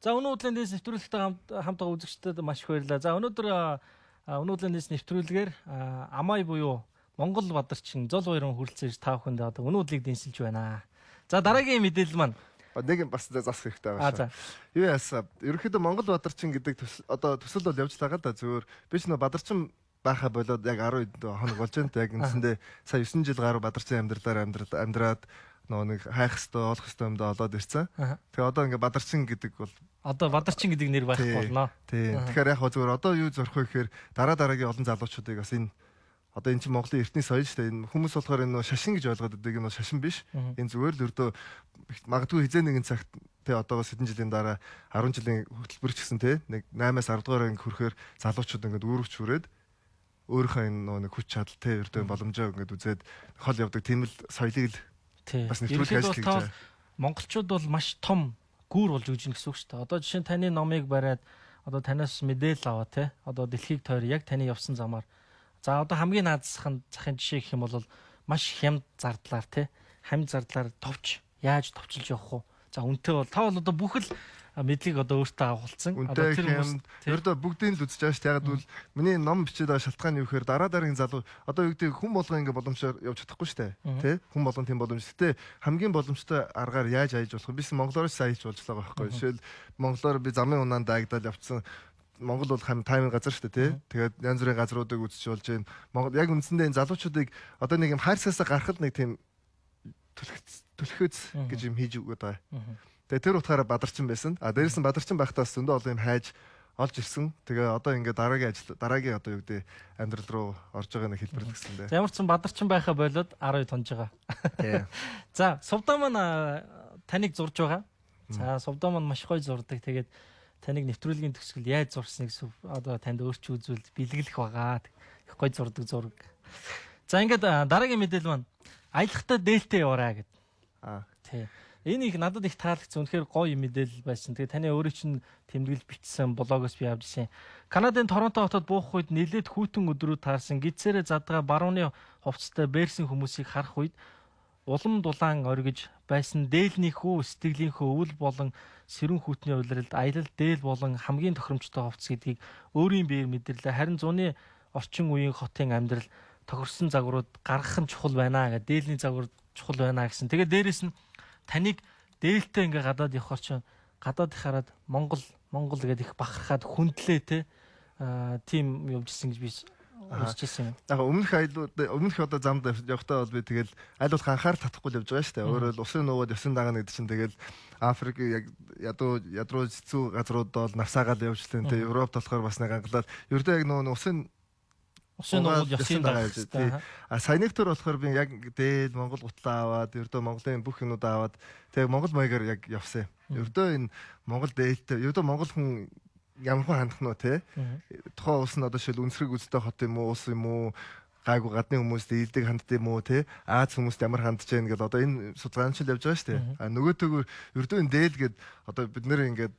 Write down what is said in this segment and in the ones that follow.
За өнөөдрийн дэс нэвтрүүлэгтэй хамтдаа үзэгчдэд маш их баярлалаа. За өнөөдөр өнөөдрийн дэс нэвтрүүлгээр Амай буюу Монгол бадарчин Зол баярын хүрэлцэн ирж та бүхэнд одоо өнөөдрийг дэнсэлж байна. За дараагийн мэдээлэл маань нэг бас засах хэрэгтэй байгаа шүү. Юу яасан? Ерөнхийдөө Монгол бадарчин гэдэг одоо төсөл бол явж байгаа да зүгээр. Би ч нөө бадарчин байха болоод яг 10 хоног болж байна. Яг үндсэндээ сая 9 жил гаруй бадарчин амьдраад нэг хайх хэвээр олох хэвээр юмдаа олоод ирсэн. Тэгээ одоо ингээ бадарчин гэдэг бол одоо бадарчин гэдэг нэр байхгүй болно. Тийм. Тэгэхээр яг зүгээр одоо юу зорих вэ гэхээр дараагийн олон залуучуудыг бас энэ одоо энэ чинь Монголын эртний соёл шүү дээ. Энэ хүмүүс болохоор энэ шашин гэж ойлгоод байдаг. Энэ шашин биш. Энэ зүгээр л өрдөө магадгүй хизээ нэгэн цагт тэ одоогоос хэдэн жилийн дараа 10 жилийн хөтөлбөр ч гэсэн тэ нэг 8-аас 10 дугаар анги хүрэхээр залуучууд ингээд үүрэгч хүрээд өөрийнхөө энэ нэг хүч чадал тэ өрдөө боломжоо ингээд үзээд хол явдаг тийм л соёлыг л бас нэвтрүүлэх ажил хийж байгаа. Монголчууд бол маш том гүүр болж өгч гэнэ гэсэн үг шүү дээ. Одоо жишээ нь таны номыг бариад одоо танаас мэдээлэл аваа те. Одоо дэлхийг тойр яг таны явсан замаар. За одоо хамгийн наадсахын жишээ гэх юм бол маш хямд зардлаар те. Хамт зардлаар товч яаж товчилж явах вэ? За үнтэй бол та бол одоо бүх л мэдлийг одоо өөртөө авахулсан. Одоо тэр хүмүүс ердөө бүгдийг л үзэж байгаа шүү дээ. Яг бол миний ном бичээд байгаа шалтгаан юу гэхээр дараагийн залуу одоо юу гэдэг хүн болгон ингэ боломжоор явж чадахгүй шүү дээ. Тэ? Хүн болгон тийм боломж. Гэтэ хамгийн боломжтой аргаар яаж аяж болох вэ? Бис монголоор саяж болж байгаа байхгүй. Жишээл монголоор би замын унаанд даагдал явцсан. Монгол бол таймын газар шүү дээ, тий. Тэгээд янз бүрийн газруудыг үзэж болж байна. Монгол яг үндсэндээ энэ залуучуудыг одоо нэг юм хайрсаасаа гарахад нэг тийм түлхөөц гэж юм хийж өгöd байгаа. Тэгээ тэр утгаараа бадарчин байсан. Дээрээс нь бадарчин байхдаа зөндөө олон юм хайж олж ирсэн. Тэгээ одоо ингээд дараагийн одоо юу гэдэг амьдрал руу орж байгаа нэг хэлбэр гэсэн дээ. Ямар ч сан бадарчин байхаа болоод 10 тонж байгаа. Тий. За, Сувдаа маань таныг зурж байгаа. За, Сувдаа маань маш гоё зурдаг. Тэгээд таныг нэвтрүүлгийн төгсгөл яаж зурсныг одоо танд өөрчилж үзвэл бэлгэлэх байгаа. Их гоё зурдаг зураг. За, ингээд дараагийн мэдээлэл маань аялахтаа дээлтэй яваарай гэд. Тий. Энэ их надад их таалагдсан. Үнэхээр гоё мэдээлэл байсан. Тэгээ таны өөрөө чинь тэмдэглэж бичсэн блогоос би авч ирсэн. Канадын Торонто хотод буух үед нэлээд хүйтэн өдрүүд таарсан. Гидсээрээ задгаа барууны хувцастай бээрсэн хүмүүсийг харах үед улам дулаан оргиж байсан дээлнийхүү сэтгэлийнхөө өвөл болон сэрүүн хүйтний улиралд аялал дээл болон хамгийн тохиромжтой хувцас гэдгийг өөрийн биеэр мэдэрлээ. Харин зуны орчин үеийн хотын амьдрал тохирсон загварууд гаргах нь чухал байна гэдэг. Дээлний загвар чухал байна гэсэн. Тэгээ дээрэс нь таныг дээлтэй ингээ гадаад явахаар чинь гадаад их хараад Монгол гэдэг их бахархаад хүндлээ те тийм явжсэн гэж би үзчихсэн юм. Яг өмнөх одоо замд явахдаа бол би тэгэл аль болох анхаарал татахгүй л явж байгаа шүү дээ. Өөрөөр усын нуугаад явсан дагаа гэдэг чинь тэгэл Африк яг ядруу зэцүү газрууд бол навсаагаад явжлаа те. Европт болохоор бас нэг англаад ердөө яг нөө усын нуугаад явсан даа. Саяны төр болохоор би яг дээд Монгол гутлаа аваад ердөө Монголын бүх юмудаа аваад тэгээ Монгол маягаар яг явсан. Ердөө энэ Монгол дээлтэй ердөө Монгол хүн ямар хүн хандах нь те тухайн улс нь одоо шил үнсрэг үзтэй хот юм уу улс юм уу гайгүй гадны хүмүүст дийлдэг хандд юм уу те Аз хүмүүст ямар хандж байна гэдээ одоо энэ судалгаанчил явж байгаа шүү дээ. Нөгөөтэйгөр ердөө энэ дээл гээд одоо бид нэр ингээд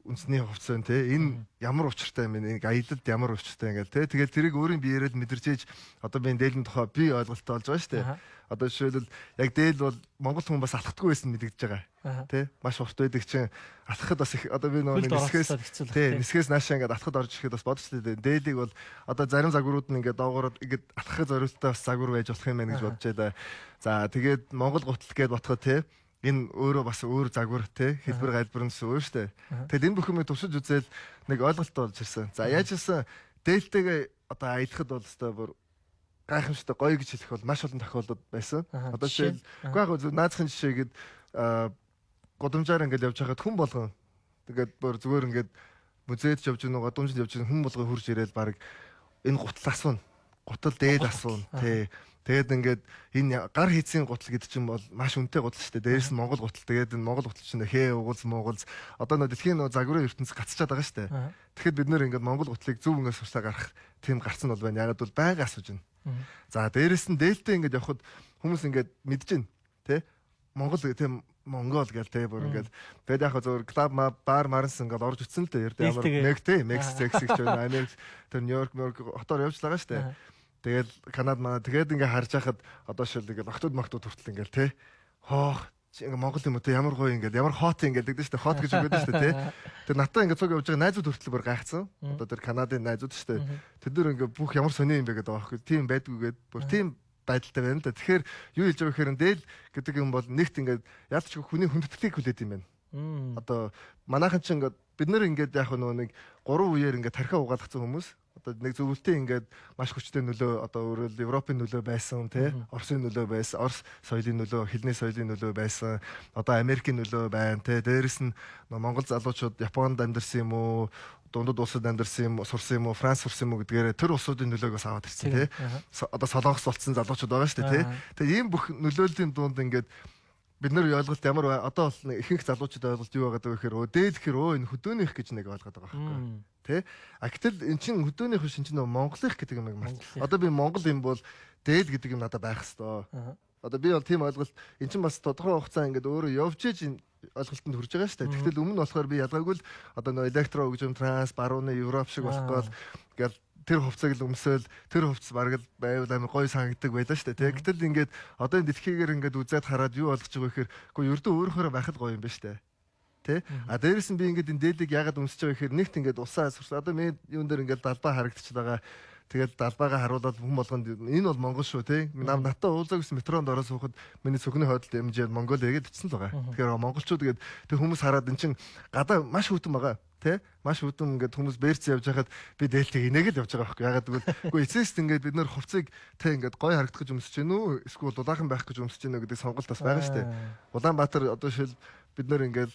үнсний хувцас те энэ ямар учиртай юм бэ? Аялалд ямар учиртай ингээл те тэгэл тэрийг өөрийн биеэрээ мэдэрч ийж одоо би энэ дээлэн тухай би ойлголттой болж байгаа шүү дээ. Одоо жишээлбэл яг дээл бол монгол хүн бас алхахгүй байсан мэдэгдэж байгаа. Тэ маш урт байдаг чинь алхахад бас их одоо би нөгөө нисгээс наашаа ингээд алхахад орж ирэхэд бас бодож лээ. Дээлийг бол одоо зарим загварууд нь ингээд доогоороод ингээд алхахад зориултаа бас загвар байж болох юм байна гэж бодож байлаа. За тэгээд монгол гутал гээд ботход те энэ өөрөө бас өөр загвар те хэлбэр гальбарнс өөр штэ. Тэгэд энэ бүх юмыг төвшөж үзэл нэг ойлголт болж ирсэн. За яаж ирсэн дээлтэйгээ одоо аялахад бол өстой бүр гайхамшигтай гоё гэж хэлэх бол маш олон тохиолдод байсан. Одоо жишээл үгүй яг наацхан жишээ гээд годамжаар ингээд явж байхад хүн болгон тэгээд бүр зүгээр ингээд музейд явж байгаа годамжинд явж байгаа хүн болгон хурж ирээл баг энэ гутал асууна. Гутал дээд асууна. Тэгээд ингээд энэ гар хийцийн гутал гэдэг чинь бол маш үнэтэй гутал шүү дээ. Дээрээс нь Монгол гутал. Тэгээд энэ Монгол гутал чинь хээ угуулз муугуулз одоо нөө дэлхийн нөө загварын ертөнц гацчихад байгаа шүү дээ. Тэгэхэд бид нэр ингээд Монгол гутлыг зөв өнгөөс сурсаа гарах тийм гарцсан бол байна. Ягаад бол байга асууж байна. За дээрээс нь дээлтэй ингээд явхад хүмүүс ингээд мэдэж байна. Тэ? Монгол тийм Монгол гэл тэ бүр ингээд тэгээд яг зөвөр клуб бар маранс ингээд орж утсан л дээ. Ямар Мексик гэж байна. Америк тэр Нью-Йорк хотоор явж байгаа шүү дээ. Тэгээд Канад маа тэгээд ингээ харж байхад одоо шил ингээ охтууд мохтууд хүртэл ингээл те хоох ингээ Монгол юм уу те ямар гоё ингээд ямар хот ингээд гэдэг шүү дээ. Хот гэж үгээд шүү дээ те. Тэр натаа ингээд цуг явж байгаа найзууд хүртэл бүр гайхсан. Одоо тэр Канадын найзууд шүү дээ. Тэд нар ингээд бүх ямар сони юм бэ гэдэг байгаа байхгүй. Тийм байдгүйгээд бүр тийм байдалтай байна л да. Тэгэхээр юу хэлж байгаа гэхээр дээл гэдэг юм бол нэгт ингээд яалч хүний хүндэтгэлийг хүлээд юм байна. Одоо манайхан ч ингээд бид нар ингээд яг нэг 3 үеэр ингээд тархиа угаалгацсан хүмүүс одоо нэг зөвлөлтөө ингээд маш хүчтэй нөлөө одоо өөрөөр Европын нөлөө байсан тий Оросын нөлөө байсан Орос соёлын нөлөө хилний соёлын нөлөө байсан одоо Америкийн нөлөө байна тий дээрэс нь Монгол залуучууд Японд амьдарсан юм уу дундад улсад амьдарсан юм сурсан юм уу Франц сурсан юм уу гэдгээр тэр улсуудын нөлөөгөөс аваад ирсэн тий одоо Солонгос болцсон залуучууд байгаа шүү дээ тий тэгээ ийм бүх нөлөөллийн дунд ингээд бид нар ойлголт ямар одоо бол ихэнх залуучууд ойлголт юу байгаа гэхээр дээд гэхээр энэ хөдөөнийх гэж нэг ойлгоод байгаа байхгүй тий а гэтэл эн чин хөдөөнийх биш эн чин Монголынх гэдэг юм яг одоо би Монгол юм бол дээд гэдэг юм надад байх хэвээр одоо би бол тийм ойлголт эн чин бас тодорхой хугацаа ингээд өөрөө явж иж ойлголтод хүрж байгаа шүү дээ тэгтэл өмнө нь болохоор би ялгаагүй л одоо нөө электро хөгжим транс барууны Европ шиг болохгүй ингээд тэр хувцаг л өмсөөл тэр хувцас бараг л байвал амар гоё санагддаг байлаа шүү дээ. Гэтэл ингээд одоо энэ дэлхийгээр ингээд үзээд хараад юу болгож байгаа гэхээр үгүй ердөө өөрөөхөө байхад гоё юм ба штэ. Тэ? А дээрээс нь би ингээд энэ дээлийг яагаад өмсөж байгаа гэхээр нэгт ингээд усаа сурсан. Одоо ми юун дээр ингээд далбаа харагдчихж байгаа. Тэгээд далбаагаа харуулаад хүн болгонд энэ бол Монгол шүү те. Надад уулзаг гэсэн метронд ороод суухад миний цүгний хойдолд эмжээд Монгол эгээд ичсэн л байгаа. Тэгэхээр монголчууд тэгээд тэг хүмүүс хараад эн чин гадаа маш хүтэн байгаа. Тэ маш хүтэн ингээд хүмүүс бэрц явж байхад би дээлтийг инег л явж байгаа байхгүй ягаад гэвэл үгүй эцэст ингээд бид нэр хувцыг тэ ингээд гой харагдах гэж өмсөж гэнэ үү эсвэл дулаахан байх гэж өмсөж гэнэ гэдэг сонголт бас байгаа шүү дээ. Улаанбаатар одоо шил бид нэр ингээд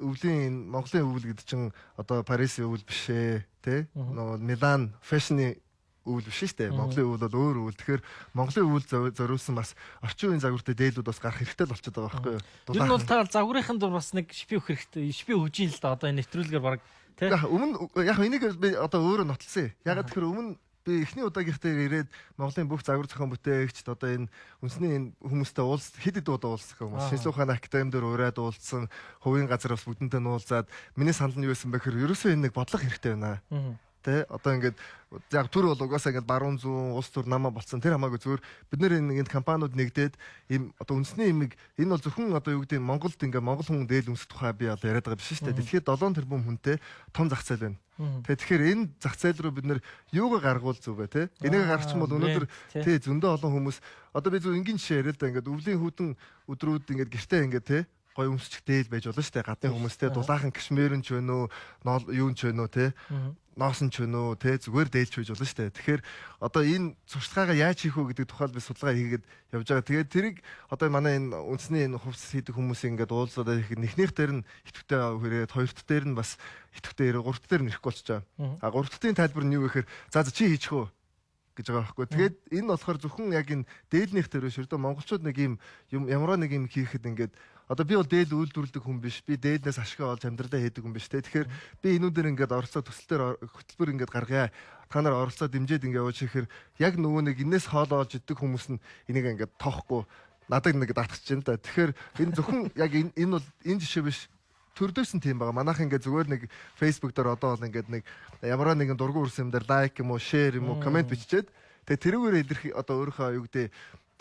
өвлийн Монголын өвөл гэдэг чинь одоо Парисын өвөл биш ээ тэ Милан фэшны өвөл биш шүү дээ. Монголын өвөл бол өөр өвөл. Тэгэхээр Монголын өвөл зориулсан бас орчин үеийн загвартай дээлүүд бас гарах хэрэгтэй л болчиход байгаа байхгүй юу? Ер нь бол та загварын дур бас нэг шипи өгөх хэрэгтэй. Шипи өгж ийн л да одоо энэ нэвтрүүлгээр баг тий. Өмнө яг энийг би одоо өөрөө нотлсон. Ягаад тэгэхээр өмнө би эхний удаагийнхтай ирээд Монголын бүх загвар зохион бүтээгчд одоо энэ үндэсний энэ хүмүүстэй хэд удаа уулзсан хүмүүс. Шинжлэх ухааны академи дээр ураад уулзсан, хувийн газар бас бүгдэнтэй нуулзаад миний санал нь юу байсан бэ гэхээр ерөөсөө энэ нэг бодлого хэрэгтэй байна. Тэ одоо ингээд яг төр бол угаасаа ингээд баруун зүүн улс төр намаа болцсон тэр хамаагүй зүгээр бид нэр ингээд компаниуд нэгдээд ийм одоо үндэсний имийг энэ бол зөвхөн одоо юу гэдэг Монголд ингээд монгол хүн дээл өмсөх тухай би одоо яриад байгаа биш шүү дээ. Дэлхийд 7 тэрбум хүнтэй том зах зээл байна. Тэгэхээр энэ зах зээл рүү бид нэр юугаа гаргуул зүг бай тэ. Энийг гаргачих юм бол өнөөдөр тий зөндөө олон хүмүүс одоо би зөв энгийн жишээ яриад да ингээд өвлийн хүүтэн өдрүүд ингээд гэртээ ингээд тэ гой өмсчих дээл байж болно шүү дээ. Гадны хүмүүстэй дулаахан кашмирэн ч вэ нөө юун ч вэ нөө те ноосон ч вэ нөө те зүгээр дээлч байж болно шүү дээ. Тэгэхээр одоо энэ сурчлагаагаа яаж хийх вэ гэдэг тухайд би судалгаа хийгээд явж байгаа. Тэгээд тэрийг одоо манай энэ үндэсний энэ хувцас хийдэг хүмүүсийн ингээд уулзаад их нэхнийх дээр нь идэвхтэй хүрээд хоёрт дээр нь бас идэвхтэй гуравт дээр нь ирэхгүй болчихж байгаа. А гуравтын тайлбар нь юу гэхээр за чи хийчих үү гэж байгаа байхгүй. Тэгээд энэ болохоор зөвхөн яг энэ дээлнийх дээр шүү дээ. Монголчууд нэг юм ямар нэг юм хийхэд ингээд одоо би бол дээл үйлдвэрлэдэг хүн биш. Би дээлнээс ашгаа олж амьдралаа хийдэг хүн биш те. Тэгэхээр би энүүдээр ингээд оролцоо төсөлтөөр хөтөлбөр ингээд гаргая. Та нар оролцоо дэмжиж ингээд явууч гэхээр яг нөгөө нэг энэс хоол олж иддэг хүмүүс нь энийг ингээд тоохгүй надад нэг даатгаж байна да. Тэгэхээр энэ зөвхөн яг энэ бол энэ жишээ биш. Төрдөөс нь тийм байгаа. Манайх ингээд зүгээр нэг Facebook дээр одоо бол ингээд нэг ямар нэгэн дургуун үрсэн юм дээр лайк юм уу, шеэр юм уу, комент биччихээд тэгээ тэрүүгээр илэрхий одоо өөрийнхөө юу гэдэг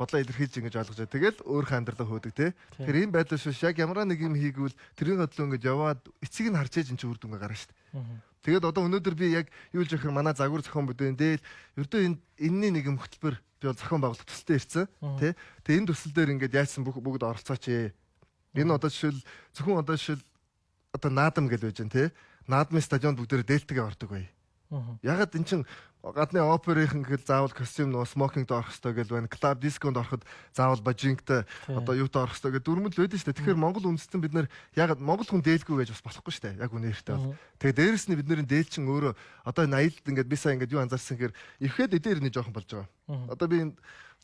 бодлоо илэрхийлж ингэж ойлгож байгаа. Тэгэл өөрийнхөө амьдралаа хөөдөг те. Тэгэхээр ийм байдал шиш яг ямар нэг юм хийгвэл тэрийн хөдлөө ингэж яваад эцэг нь харж ээж эн чинь үр дүнгээ гарна шүү дээ. Тэгээд одоо өнөөдөр би яг юу л жихэр манай загвар зохион бүтээн дээр ердөө энэний нэг юм хөтөлбөр би бол зохион байгуулалт төсөлтөд ирсэн те. Тэгээ энэ төсөл дээр ингэж яасан бүгд оролцооч ээ. Энэ одоо жишээл зөвхөн одоо жишээл одоо наадам гэж байж байна те. Наадмын стадионд бүгдээр дээлтэйгээ ордог бай. Ягаад эн чин гадны оперийнхэн гэхэд заавал костюм нөө смокингд орох хэрэгтэй гэж байна. Клуб дисконд ороход заавал бажингтай одоо юутай орох хэрэгтэй гэдэг дүрмэл байдаг шүү дээ. Тэгэхээр Монгол үндэстэн бид нар ягаад Монгол хүн дээлгүй гэж бас болохгүй шүү дээ. Яг үнээртэй бол. Тэгээ дээрэс нь бид нарын дээлчин өөрөө одоо энэ аялалд ингээд би сая ингээд юу анзаарсан гэхээр ирэхэд эдээр нэг жоохон болж байгаа. Одоо би энэ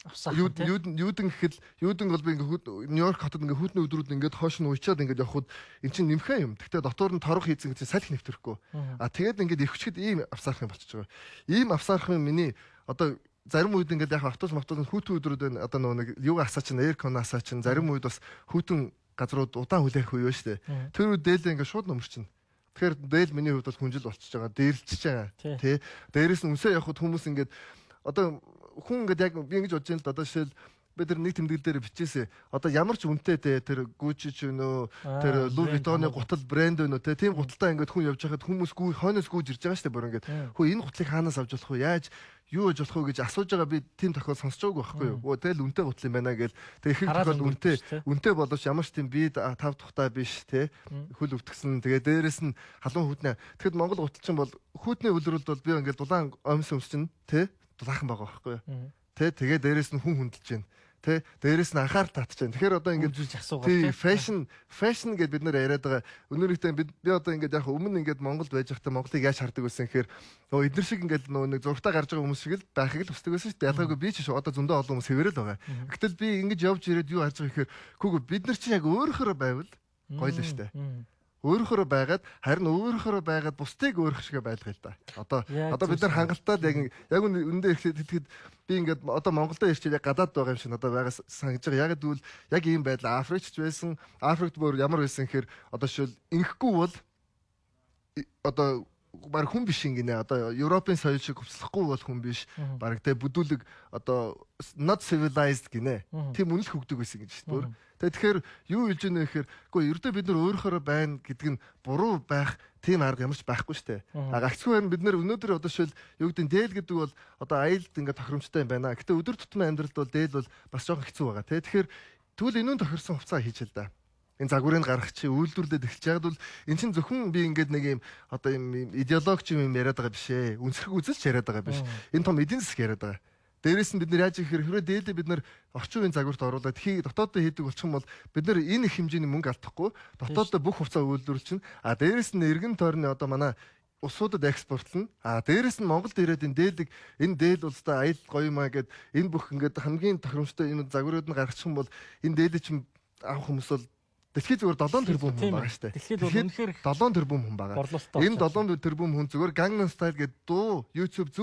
юудэн гэхэл юудэн бол би ингээд Нью-Йорк хотод ингээд хүүтний өдрүүд ингээд хоош нь уйчаад ингээд явхад эн чинь нэмхэн юм. Гэхдээ дотор нь торох хийцэн гэж салхи нэвтрэхгүй. А тэгээд ингээд ирэвчгэд ийм авсаарах юм болчихж байгаа. Ийм авсаарах юм миний одоо зарим үед ингээд яг автобус хүүтэн өдрүүд байна. Одоо нэг юугаа асаа чинь эйркон асаа чинь зарим үед бас хүүтэн газрууд удаан хүлээх үе шүү дээ. Тэр үед дээлээ ингээд шууд нөмөрчин. Тэгэхээр дээл миний хувьд бол хүнжил болчихж байгаа. Дээрлчихэж байгаа. Тэ. Дээрээс нь өмсөө явхад хүмүүс ингээд одоо хүн ингээд яг би ингэж бодож байна л да одоо жишээл бид нар нэг тэмдэглэл дээр бичээсэ. Одоо ямар ч үнэтэй те тэр Gucci ч өнөө тэр Louis Vuitton-ы гутал брэнд өнөө те тийм гуталтай ингээд хүн явж байхад хүмүүс хойноос гүйж ирж байгаа шүү дээ бүр ингээд. Хөө энэ гутлыг хаанаас авч болох вэ? Яаж юу гэж болох вэ гэж асууж байгаа би тийм тохиол сонсож байгаагүй байхгүй юу? Тэгэл үнэтэй гутал юм байна гэж. Тэг их тохиол үнэтэй боловч ямар ч тийм би тав тухтай биш те. Хөл өвтгсөн. Тэгээ дээрэс нь халуун хүтнэ. Тэгэхэд Монгол гутал чинь бол хүүтний үлрэлд бол би ингээд дулаан өмсөн өмс чинь те дулаахан байгаа байхгүй юу? Тэ тэгээ дээрэс нь хүн хүндэлж байна. Тэ дээрэс нь анхаарал татж байна. Тэгэхээр одоо ингээд үзүүлж асуугаад fashion гэдээ бид нэр яриад байгаа. Өнөөдрийнхөө би одоо ингээд яг өмнө ингээд Монголд байж байхдаа Монголыг яаж хардаг байсан гэхээр эдгээр шиг ингээд нэг зургатаа гарч байгаа хүмүүс шиг л байхыг л хүсдэг байсан шүү дээ. Ялгаагүй би ч одоо зөндөө олон хүмүүс хэвээрэл байгаа. Гэтэл би ингэж явж ирээд юу харж байгаа гэхээр хүүгөө бид нар чинь яг өөрөөрөө байвал гоё л шүү дээ. Өөрөөрөө байгаад харин өөрөөрөө байгаад бусдыг өөрөх шигэ байлгая л да. Одоо бид нар хангалттай яг үндэ ирэхэд би ингээд одоо Монголдо ирчээд яг гадаад байгаа юм шиг надад байгаас санагдж байгаа. Яг гэвэл яг ийм байдал Африкч байсан. Африкт бүр ямар байсан гэхээр одоо шил инхгүй бол одоо баг хүн биш ингэнэ. Одоо Европын соёл шиг хувцлахгүй бол хүн биш. Баг тэ бүдүүлэг одоо not civilized гинэ. Тийм үнэл хөгдөг байсан гэж шүү дээ. Тэгэхээр юу хэлж ийнэ гэхээр үгүй ердөө бид нар өөрөөрөө байна гэдэг нь буруу байх тийм арга ямарч байхгүй шүү дээ. Гагцгүй байна бид нар өнөөдөр одоо шил юу гэдэг нь дээл гэдэг бол одоо аялалд ингээд тохиромжтой юм байна. Гэтэ өдөр тутмын амьдралд бол дээл бол бас жоохон хэцүү байгаа тий. Тэгэхээр тэгвэл энүүн тохирсон хувцас хийж л да. Энэ загварыг гаргах чи үйлдвэрлээд эхэлж байгаад бол эн чинь зөвхөн би ингээд нэг юм одоо юм идеологч юм яриад байгаа биш ээ. Үнсрэг үзэлч яриад байгаа биш. Энэ том эдийн засаг яриад байгаа. Дээрээс нь бид нар яаж ихээр хэрвээ дээлээ бид нар орчин үеийн загварт оруулаад дотоодоо хийдэг болчих юм бол бид нар энэ их хэмжээний мөнгө алдахгүй дотоодоо бүх хувцас үйлдвэрлэж чинь дээрээс нь эргэн тойрны одоо манай усуудад экспортлно. Дээрээс нь Монголд ирээд энэ дээл бол өстой аял гоё юм аа гэд энэ бүх ингээд хамгийн тохиромжтой энэ загварууд нь гаргачих юм бол энэ дээлээ чинь авах хүмүүс бол дэлхийд зүгээр 7 тэрбум хүн байгаа шүү дээ. Дэлхийд бол үнэхээр 7 тэрбум хүн байгаа. Энэ 7 тэрбум хүн зүгээр Gangnam Style гэдэг дуу YouTube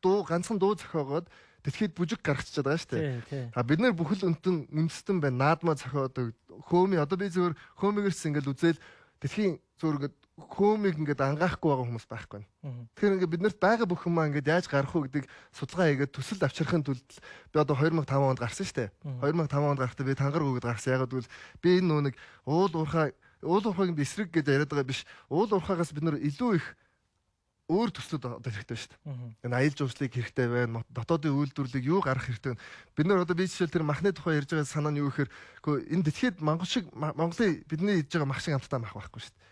дуу ганцхан дуу зохиогоод дэлхийд бүжиг гаргачихад байгаа шүү дээ. Бид нар бүхэл үндэстэн байна. Наадмаа зохиодог хөөми одоо би зөвөр хөөмигэрс ингээд үзэл дэлхийн зөвөр ингээд хөөмиг ингээд ангаахгүй байгаа хүмүүс байхгүй байна. Тэгэхээр ингээд биднэрт байгаа бүх юмаа ингээд яаж гарах вэ гэдэг судалгаа хийгээд төсөл авчрахын тулд би одоо 2005 онд гарсан шүү дээ. 2005 онд гарахдаа би тангар өгöd гарсан. Яг гэвэл би энэ нэг уул уурхайг би эсрэг гэж яриад байгаа биш. Уул уурхайгаас бид нар илүү их өөр төслүүд одоо хэрэгтэй шүү дээ. Энэ аялал жуулчлалыг хэрэгтэй байна. Дотоодын үйлдвэрлэлийг юу гаргах хэрэгтэй вэ? Бид нар одоо би жишээл тэр махны тухай ярьж байгаа санаа нь юу гэхээр энэ дэлхийд Монголын бидний хийж байгаа мах шиг амттай мах байхгүй шүү дээ.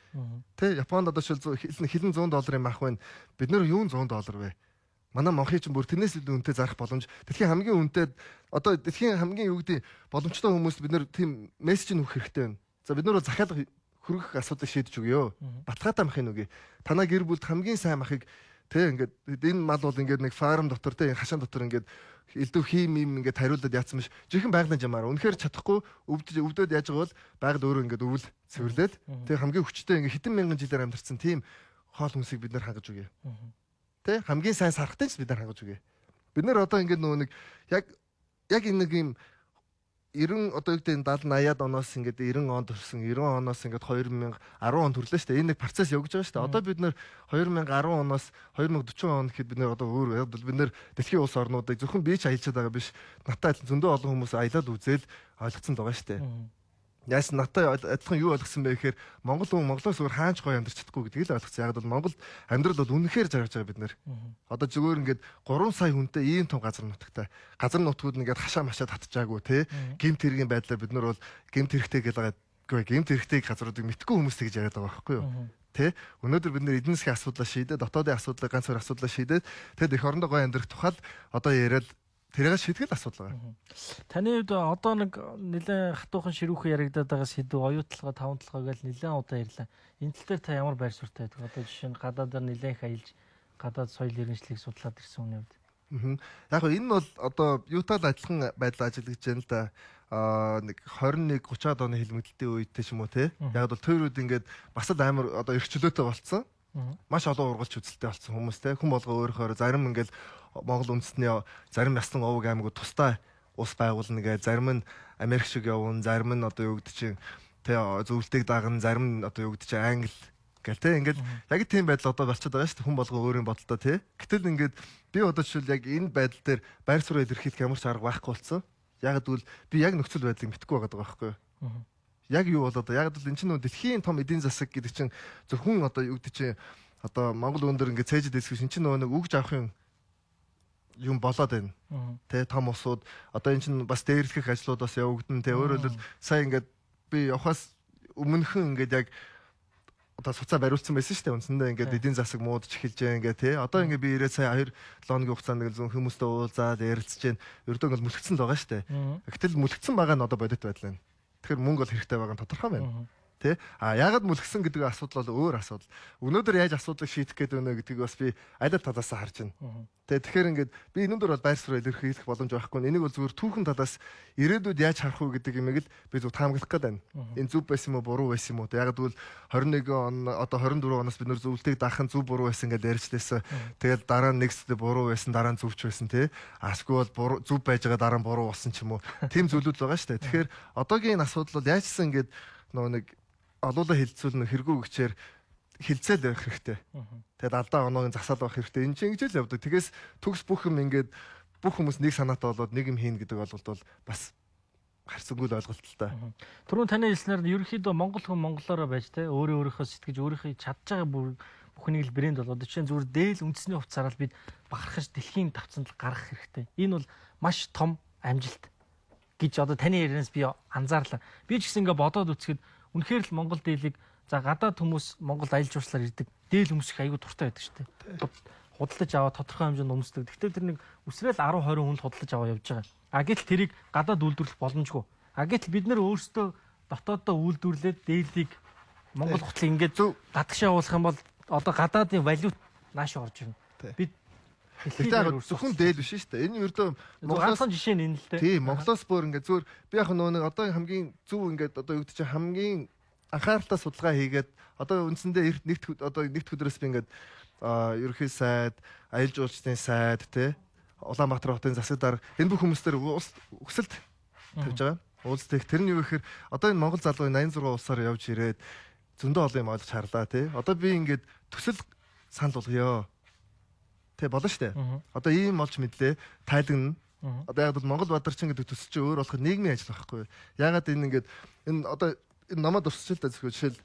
Тэ Японд одоо шил хилэн $100 мах байна. Бид нар юу $100 вэ? Манай монхий чинь бүр тэрнээс илүү үнэтэй зарах боломж. Дэлхийн хамгийн үнэтэй одоо дэлхийн хамгийн юу гэдэг боломжтой хүмүүст бид нар тийм мессеж өгөх хэрэгтэй байна. За бид нар бол захиалга хөргөх асуудыг шийдэж өгөө. Баталгаатай махын үгүй. Танаа гэр бүлд хамгийн сайн махыг тэ ингээд энэ мал бол ингээд нэг фарм дотор тэ хашаан дотор ингээд элдв хийм ингээд хариулаад яатсан биш. Жихэн байгалийн жамаар. Үнэхээр чадахгүй өвдөд яаж байгаа бол байгаль өөрөө ингээд өвөл цэвэрлээд тэ хамгийн хүчтэй ингээд хэдэн мянган жилээр амьдарсан тийм хоол хүнсийг бид нар хангаж өгье. Тэ хамгийн сайн сархтайч бид нар хангаж өгье. Бид нар одоо ингээд нөгөө нэг яг энэ нэг юм 90 одоо юу гэдэг 70 80-аад оноос ингээд 90 онд төрсэн 90 оноос ингээд 2010 онд төрлөө шүү дээ. Энэ нэг процесс явж байгаа шүү дээ. Одоо бид нэр 2010 оноос 2040 он гэхэд бид нэр одоо өөр бид нэр дэлхийн улс орнуудыг зөвхөн бие ч аялжаад байгаа биш. Натаа зөндөө олон хүмүүс аялаад үзэл ойлгоцсон байгаа шүү дээ. Яас натаа адилхан юу ойлгосон бэ гэхээр Монгол хүн Монголоос өөр хаач гоё амьдарч чадахгүй гэдгийг л ойлгоцсон. Яг бол Монгол амьдрал бол үнэхээр жаргаж байгаа бид нэр. Одоо зүгээр ингээд 3 сая хүнтэй ийм том газар нутагтай. Газар нутгууд ингээд хашаа машаа татчихаагүй те. Гэмт хэргийн байдлаар бид нар бол гэмт хэрэгтэй гэдэг гэмт хэрэгтэй газруудыг мэдгүй хүмүүстэй гэж яриад байгаа байхгүй юу? Тэ өнөөдөр бид нэр эдийн засгийн асуудлаа шийдээд дотоодын асуудлыг ганц өөр асуудлаа шийдээд тэгэд их орондоо гоё амьдрах тухай одоо яриад тэрийг шийтгэл асуудал байгаа. Таны хувьд одоо нэг нэлээд хатуухан ширүүхэн яригадаад байгаа сэдв оюутлага 5 толгой гэж нэлээд удаа ярьлаа. Энэ тал дээр та ямар байр суурьтай байдаг? Одоо жишээ нь гадаадаар нэлээд их аялж гадаад соёл иргэншлийг судлаад ирсэн хүний хувьд. Яг нь энэ бол одоо юутал адилхан байдлаар ажиллаж байна л да. Нэг 21 30-аад оны хэлмэгдэлтийн үедтэй ч юм уу те. Яг бол тойрууд ингээд бас л амар одоо эрхчлөөтэй болцсон. Маш олон ургалч үзэлтэй болсон хүмүүс те. Хүн болго өөрөөр зарим ингээд Монгол үндэстний зарим ястан овог аймагуд тусдаа ус байгуулна гэ зарим нь Америк шиг явна, зарим нь одоо юу гэдэг чинь тэ зөвлөлтийг дагна, зарим нь одоо юу гэдэг чинь англи гэл тэ ингээд яг тийм байдал одоо болчиход байгаа шүү дээ. Хүн болго өөрийн бодолтой тэ. Гэтэл ингээд би одоо жишээл яг энэ байдал дээр байр суурь илэрхийлэх ямар ч арга байхгүй болсон. Яг гэвэл би яг нөхцөл байдлыг мэдэхгүй байгаа байхгүй юу? Яг юу болоод яг л энэ чинь нөө дэлхийн том эдийн засаг гэдэг чинь зөвхөн одоо юу гэдэг чинь одоо Монгол өндөр ингээд цээжэд эсэх шин чинь нөгөө нэг үгж авахын юм болоод байна. Тэ том усууд одоо энэ чинь бас дээрлэх ажлууд бас явагдана. Тэ өөрөөр хэлбэл сая ингээд би явахаас өмнөхөн ингээд яг одоо суцаа бариулсан байсан шүү дээ. Үндсэндээ ингээд эдийн засаг муудж эхэлж байгаа ингээд тий. Одоо ингээд би ирээд сая 2-7 хоногийн хугацаанд ингээд зөв хүмүүстэй уулзаад ярилцж байна. Ердөө ингээд мүлгцэн л байгаа шүү дээ. Гэтэл мүлгцэн байгаа нь одоо бодит байдал байна. Тэгэхээр мөнгө бол хэрэгтэй байгаа нь тодорхой байна. Тэ? Яагаад мүлгсэн гэдэг асуудал бол өөр асуудал. Өнөөдөр яаж асуудлыг шийдэх гээд байна гэдгийг бас би аль талаас харж байна. Тэ? Тэгэхээр ингээд би өнөөдөр бол байр суурь илэрхийлэх боломж байхгүй. Энийг бол зүгээр түүхэн талаас ирээдүйд яаж харах вэ гэдэг юмыг л би зөв таамаглах гээд байна. Энэ зөв байсан юм уу, буруу байсан юм уу? Яагаад гэвэл 21 он одоо 24 оноос бид нэр зөвлөлтийг даахын зөв буруу байсан гэдээ ярьжлээсэн. Тэгээд дараа нь нэгсдээ буруу байсан, дараа нь зөвч байсан тий. Асгүй бол зөв байж байгаа дараа нь буруу болсон ч юм уу. Тим зүйлүүд байгаа шүү дээ. Тэгэхээр одоогийн энэ асуудал бол яажсан ингээд нөгөө нэг олуулаа хилцүүлнэ хэрэггүй гिचээр хилцээл байх хэрэгтэй. Тэгээд алдаа оноогийн засаал байх хэрэгтэй. Энэ чинь ингэж л явдаг. Тэгээс төгс бүх юм ингээд бүх хүмүүс нэг санаатай болоод нэг юм хийн гэдэг ойлголт бол бас харцангуй л ойлголт л та. Түрүүн таны хэлснээр ерөнхийдөө монгол хүн монголоороо байж тэ өөрийнхөө сэтгэж өөрийнхөө чадж байгаа бүхнийг л брэнд болгоод жишээ нь зүгээр дээл үндэсний хувцаараа бид бахархаж дэлхийн тавцанд гаргах хэрэгтэй. Энэ бол маш том амжилт гэж одоо таны ярианаас би анзаарлаа. Би ч гэсэн ингээ бодоод үцхэд үнэхээр л монгол дээлийг за гадаад хүмүүс Монголд аялал жуулчлаар ирдэг. Дээл хүмүүс их аягүй дуртай байдаг шүү дээ. Худалдаж аваад тодорхой хэмжээнд өмсдөг. Гэхдээ тэр нэг үсрээл 10-20 хүнд худалдаж аваа явж байгаа. Гэтэл тэрийг гадаад үйлдвэрлэх боломжгүй. Гэтэл бид нэр өөрсдөө дотооддоо үйлдвэрлээд дээлийг Монгол хутлыг ингээд гадагшаа явуулах юм бол одоо гадаадын валют нааш орж ирнэ. Бид Тэгэхээр зөвхөн дээл биш шүү дээ. Энэ ердөө Монголын жишээ нь энэ л дээ. Тийм, Монголоос бүр ингээд зүгээр би яг нөгөө нэг одоо хамгийн зөв ингээд одоо юу гэдэг чинь хамгийн анхааралтай судалгаа хийгээд одоо үндсэндээ нэгт өдрөөс би ингээд ерөнхий сайд, аялал жуулчлалын сайд тий Улаанбаатар хотын засаг дарга энэ бүх хүмүүстээр өсөлт тавьж байгаа. Уулз тех тэр нь юу гэхээр одоо энэ Монгол залуу 86 улсаар явж ирээд зөндөө олон юм олж харлаа тий. Одоо би ингээд төсөл санал болгоё. Тэ болно штэ. Одоо ийм олж мэдлээ тайлагна. Одоо яг бол Монгол бадарчин гэдэг төсөл чинь өөр болох нийгмийн ажил байхгүй. Ягаад энэ ингээд энэ одоо энэ намаа дурсч л да зөвхөн жишээл.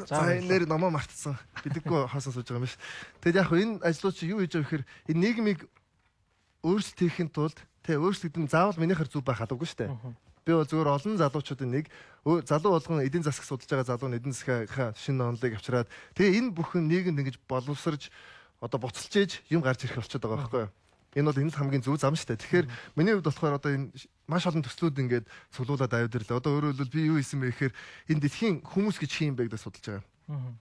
За энэ нэр намаа мартсан. Бидэггүй хаасаа сууж байгаа юм биш. Тэгэд яг энэ ажлууд чи юу хийж байгаа гэхээр энэ нийгмийг өөрсдийнхэн тулд тэ өөрсдөө заавал минийхэр зүв байх албагүй штэ. Би бол зөвөр олон залуучуудын нэг залуу болгон эдийн засаг судалж байгаа залуу нь эдийн засгийн шинэ онолыг авчираад тэгээ энэ бүхэн нийгэмд ингэж боловсрж одоо буцалж ээж юм гарч ирэх болчиход байгаа байхгүй юу? Энэ бол энэ хамгийн зөв зам шүү дээ. Тэгэхээр миний хувьд болохоор одоо энэ маш олон төслүүд ингээд цуглуулад авирлаа. Одоо өөрөөр хэлбэл би юу хийсэн бэ гэхээр энэ дэлхийн хүмүүс гэж хин бэ гэдээ судалж байгаа.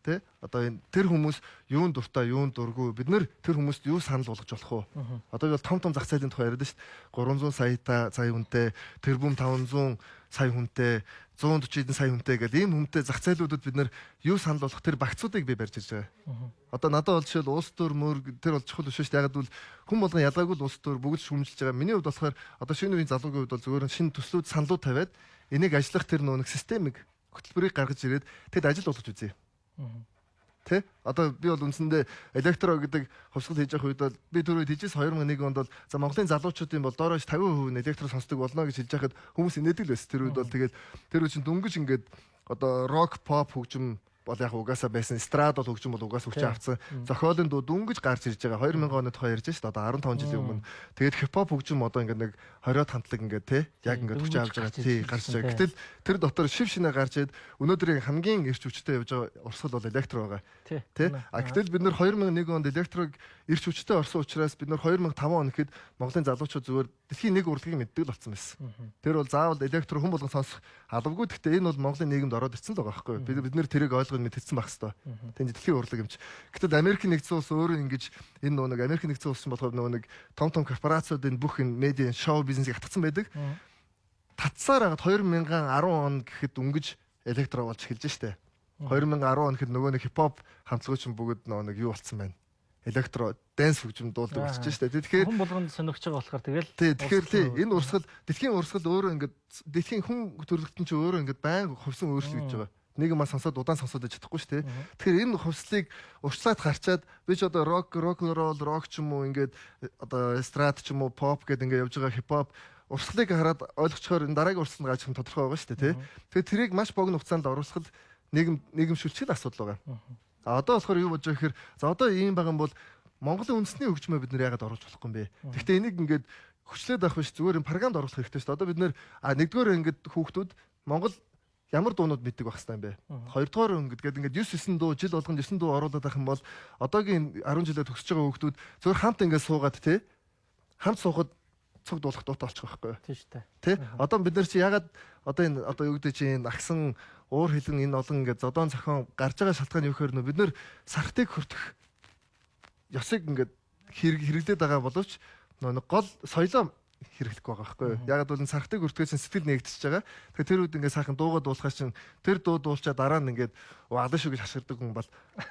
Тэ? Одоо энэ тэр хүмүүс юунд дуртай, юунд дургүй бид нэр тэр хүмүүст юу санал болгож болох вэ? Одоо бол том зах зээлийн тухай яриад шүү дээ. 300 сая хүнтэй, тэрбум 500 сая хүнтэй, 140 сая хүнтэй гэдэг ийм хүнтэй зах зээлүүдэд бид нэр юу санал болгох тэр багцуудыг би барьж ирж байгаа. Одоо надад бол жишээл улс төр мөр тэр бол чухал биш шүү дээ. Ягд бол хүн болгон ялгаагүй улс төр бүгд шүмжилж байгаа. Миний хувьд болохоор одоо шинэ үеийн залуугийн хувьд бол зөвхөн шинэ төслүүд саналууд тавиад энийг ажиллах тэр нөөник системийг хөтөлбөрийг гаргаж ирээд тэд ажил болгож үзье. Тэ? Одоо би бол үндсэндээ электро гэдэг хувьсгал хийж явах үед бол би түрүү тийжээс 2001 онд бол за Монголын залуучуудын бол доороош 50% нь электро сонсдог болно гэж хэлж байхад хүмүүс инээдэг л байсан. Тэр үед бол тэгээд тэр үед чинь дөнгөж ингээд одоо рок поп хөгжим бол яг угаасаа байсан эстрад бол хөгжим бол угаасаа хүч авсан зохиолын дуу дөнгөж гарч ирж байгаа 2000 оны тухай ярьж шүү дээ. Одоо 15 жилийн өмнө тэгээд хипхоп хөгжим одоо ингээд нэг 20-од хамтлаг ингээд те яг ингээд хүч авж байгаа тий гарч байгаа. Гэтэл тэр дотор шив шинэ гарч ирээд өнөөдрийн хамгийн эрч хүчтэй явж байгаа урсгал бол электро байгаа. Тэ? Гэтэл бид нэр 2001 онд электрог эрч хүчтэй орсон учраас бид нэр 2005 он гэхэд Монголын залуучууд зүгээр дэлхийн нэг урлагийг мэддэг л болсон байсан. Тэр бол заавал электро хүн болгон сонсох албагүй. Гэхдээ энэ бол Монголын нийгэмд ороод ирсэн л байгаа байхгүй юу? Бид нэр тэрийг ойлгож мэдсэн байх хэвээр. Тэнд дэлхийн урлаг юмч. Гэтэл Америк нэгдсэн улс өөрөө ингэж энэ нэг Америк нэгдсэн улс болохоор нэг том корпорациудын бүх энэ медиа шоу бизнесийг хатгсан байдаг. Татсаар хагаад 2010 он гэхэд өнгөж электро болж эхэлж штэ. 2010 он гэхэд нөгөө нэг хипхоп хамтлагч бүгд нэг юу болцсон байна. Электро данс хөгжим дуулдаг болчихж штэ. Тэгэхээр хүн болгонд сонирхож байгаа болохоор тэгэл тэгэхээр энэ урсгал дэлхийн урсгал өөрөө ингээд дэлхийн хүн төрөлхтөн чи өөрөө ингээд байнга хувьсан өөрчлөгдөж байгаа. Нэг юм сонсоод удаан сонсоод иж чадахгүй шүү дээ. Тэгэхээр энэ хувьслыг урьдчилаад харчаад би ч одоо рок н ролл рок ч юм уу ингээд одоо эстрад ч юм уу поп гэдэг ингээд явж байгаа хипхоп урсгалыг хараад ойлгочхоор энэ дараагийн урсгал гаж хэм тодорхой байгаа шүү дээ тий. Тэгэхээр тэрийг маш богино хугацаанд оруулах нийгэмшүүлчих асуудал байгаа. А одоо болохоор юу болж байгаа гэхээр за одоо ийм байгаа юм бол Монголын үндэсний хөгжмөө бид нэр яагаад оруулж болохгүй юм бэ? Гэхдээ энийг ингээд хүчлээд авах биш зүгээр энэ пропаганд оруулах хэрэгтэй шүү дээ. Одоо бид нэр нэгдүгээр ингээд хүүхдүүд Монгол ямар дуунууд мэддэг байх хэрэгтэй юм бэ? Хоёрдугаар ингээд 9 дуу жил болгонд 9 дуу оруулаад байх юм бол одоогийн 10 жилээр төгсөж байгаа хүүхдүүд зөвхөн хамт ингээд суугаад тий хамт суухад цог дуулах дуутай болчих байхгүй юу? Тийм шүү дээ. Тий? Одоо бид нар чи ягаад одоо энэ одоо юу гэдэг чинь агсан уур хилэн энэ олон ингээд зодоон зохион гарч байгаа шалтгаан юу гэхээр бид нар сархтыг хүртэх ёсыг ингээд хэрэглээд байгаа боловч нэг гол соёлоо хэрэглэх байгаа байхгүй юу? Ягаад бол энэ сархтыг хүртгэж сэтгэл нэгдчихэж байгаа. Тэгэхээр тэр үед ингээд сайхан дуугаа дуулахаар чинь тэр дуу дуулчаа дараа нь ингээд алан шүү гэж хашгирдаг хүн бол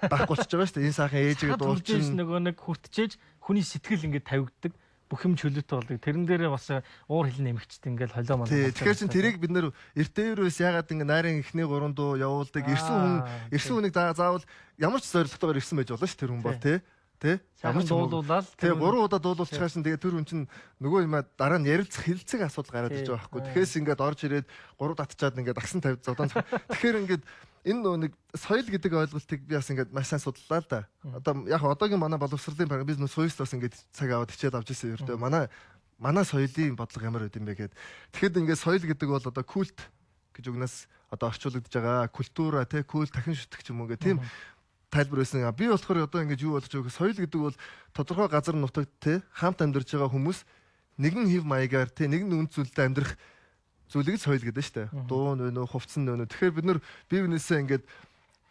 байхгүй болчихж байгаа шүү дээ. Энэ сайхан ээжигээ дуулчин нөгөө нэг хүртчээж хүний сэтгэл ингээд тавигддаг. Бүх юм чөлөөтэй болдог. Тэрэн дээрээ бас уур хилэн нэмэгчтэй ингээд холио манай. Тэгэхээр чин тэрийг бид нэр эртээрөөс ягаад ингээд найрын эхний 3 дуу явуулдаг. Ирсэн хүнийг заавал ямар ч зорилготойгоор ирсэн байж болно ш тэр хүн бол тий. Ямар ч дуулуулаад тэгээ 3 удаа дуулуулчихсан чинь тэгээ тэр хүн чинь нөгөө юм дараа нь ярилцах хилцэг асуудал гараад ирж байгаа байхгүй. Тэгэхээс ингээд орж ирээд 3 татчаад ингээд агсан тавьд зодон. Тэгэхээр ингээд энэ нэг соёл гэдэг ойлголтыг би бас ингээд маш сайн судлаа л да. Одоо яг одоогийн манай боловсролын бизнес суйслаас ингээд цаг аваад хичээд авч ирсэн юм. Манай соёлын бодлого ямар байд юм бэ гэхэд тэгэхэд ингээд соёл гэдэг бол одоо культ гэж үгнээс одоо орчуулагдж байгаа. Культура тий культ дахин шүтгч юм уу гэх тийм тайлбар байсан. Би болохоор одоо ингэж юу болж байгаа вэ? Соёл гэдэг бол тодорхой газар нутагт тий хамт амьдарч байгаа хүмүүс нэгэн хэв маягаар тий нэгэн үнд зүйлтэй амьдрах зүйлийг соёл гэдэг нь шүү дээ. Дуу нөө хувцсан нөө. Тэгэхээр бид нар бие биенээсээ ингээд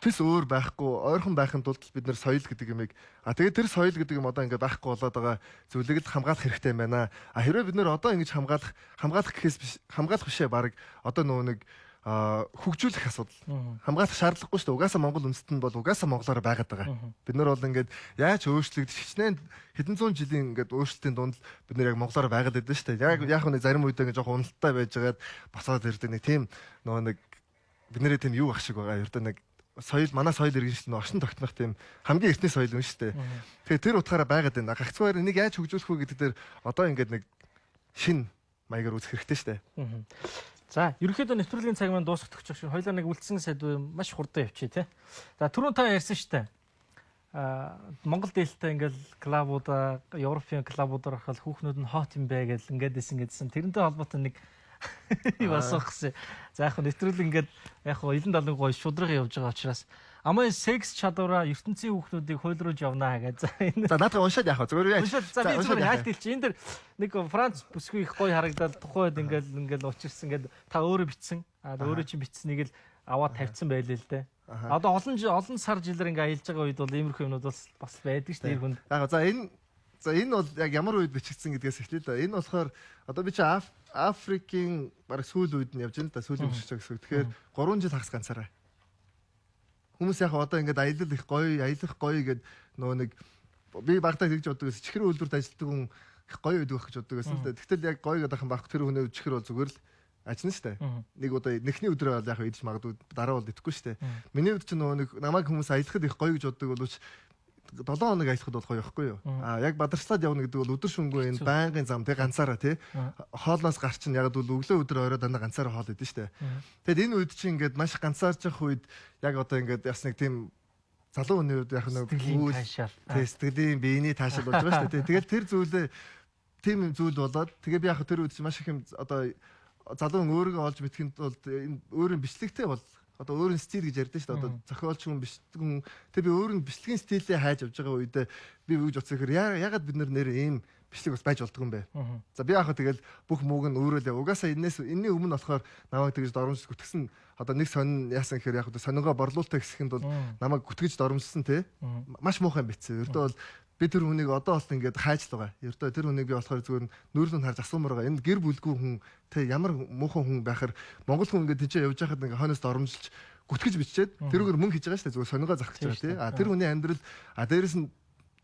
төс өөр байхгүй, ойрхон байхын тулд бид нар соёл гэдэг юмыг тэгээд тэр соёл гэдэг юм одоо ингээд байхгүй болоод байгаа зүйлийг л хамгаалах хэрэгтэй юм байна. Хэрвээ бид нар одоо ингэж хамгаалах бишээ баг одоо нөө нэг хөгжүүлэх асуудал хамгаалах шаардлагагүй шүү дээ. Угаасаа Монгол үндэстэн бол угаасаа монголоор байгаад байгаа. Бид нар бол ингээд яаж өөрчлөгдөж хичнээн хэдэн зуун жилийн ингээд өөрчлөлтийн дунд бид нар яг монголоор байгаад байдаг шүү дээ. Яг нэг зарим үедээ ингээд жоохон уналттай байжгаад босоод ирдэг нэг тийм нэг бидний тийм юу ах шиг байгаа. Ердөө нэг соёл манай соёл иргэншил нэг оршин тогтнох тийм хамгийн эртний соёл юм шүү дээ. Тэгэхээр тэр утгаараа байгаад байна. Гагцгаар энийг яаж хөгжүүлэх вэ гэдэг дээр одоо ингээд нэг шин маягаар үзэх хэрэгтэй шүү дээ. За, ерөнхийдөө нэвтрүүлгийн цаг маань дуусах гэж байна. Хоёлаа нэг үлдсэн сайд маш хурдан явчих тий. За, түрүүн та ярьсан шүү дээ. Монгол дээлтэй ингээл клубуудаа, Европын клубуудаар ороход хүүхнүүд нь хот юм бэ гэж ингэдсэн. Тэрнтэй холбоотой нэг юу асуух гэсэн. За, яг хөө нэвтрүүлэг ингээд яг хөө 90-70 гоё шудраг явж байгаа учраас амын секс чадвараа ертөнцийн хүүхнүүдийг хуйлруулж явнаа гэж. За наадах уншаад яах вэ? Зүгээр яаж. За би зүгээр яалт хэлчих. Энд дэр нэг Франц бүсгүй их гоё харагдаад тухайд ингээл уучирсан ингээд та өөрөө бичсэн. Өөрөө чинь бичсэнийг л аваад тавьсан байлээ л дээ. Одоо олон сар жилээр ингээ аялж байгаа үед бол иймэрхүү юмнууд бас байдаг шүү дээ. Яг за энэ бол яг ямар үед бичигдсэн гэдгээс эхлэе л да. Энэ болохоор одоо би чи Африкийн баг сүүл үед нь явж байна л да. Сүүлийн бичиж байгаа гэсэн. Тэгэхээр 3 жил хагас ганцаараа. Хүмүүс яг одоо ингээд аялах гоё гэд нөгөө нэг би багтаа тэгж боддог гэсэн. Чихэр үйлдвэрт ажилладаг хүн их гоё байдаг гэж боддог гэсэн л да. Тэгтэл яг гоё гэдэг юм баг тэр хүний чихэр бол зүгээр л ажна шүү дээ. Нэг удаа нэхний өдрөө бол яг идэж магадгүй дараа бол идэхгүй шүү дээ. Миний хувьд ч нөгөө нэг намайг хүмүүс аялахад их гоё гэж боддог боловч 7 хоног аялахад бол гоё байхгүй юу? Яг бадарчлаад явна гэдэг бол өдөр шөнөгүй энэ байнгын зам тэг ганцаараа тий. Хоолноос гарч чинь яг бол өглөө өдөр орой дандаа ганцаараа хоол идэв шүү дээ. Тэгэд энэ үед чинь ингээд маш ганцаарч явах үед яг одоо ингээд бас нэг тийм залуу хүний үед яг нэг сэтгэлийн биений таашаал болж байгаа шүү дээ. Тэгээд тэр зүйлээ тийм зүйл болоод тэгээ би яг тэр үед чинь маш их юм одоо залуу өөрийгөө олж мэдхийн тулд энэ өөрийн бичлэгтэй бол одоо өөрийн стил гэж ярьдэн шүү дээ. Одоо зохиолч хүн бичлэг хүн тэг би өөрийн бичлэгийн стилээ хайж авч байгаа үедээ би юу гэж бодсон хэрэг ягаад бид нэр ийм бичлэг бас байж болдго юм бэ? За би яхаа тэгэл бүх мууг нь өөрөө л угаасаа энэний өмнө болохоор намайг тэгж доромжс гүтгсэн одоо нэг сонин яасан гэхээр яг одоо сонингоо борлуулалтаа гэсхэнд бол намайг гүтгэж доромжсон те маш муухай битсэн. Ердөө бол би тэр хүнийг одоо бол ингээд хайж л байгаа. Ердөө тэр хүнийг би болохоор зүгээр нүүрлэн харж асуумаар байгаа. Энэ гэр бүлгүй хүн те ямар муухан хүн байхаар Монгол хүн ингээд тийч явж байхад ингээд хойноос доромжилж гүтгэж бичээд тэрүүгээр мөнгө хийж байгаа шүү дээ. Зүгээр сонингоо зарах гэж байгаа те. Тэр хүний амьдрал дээрэс нь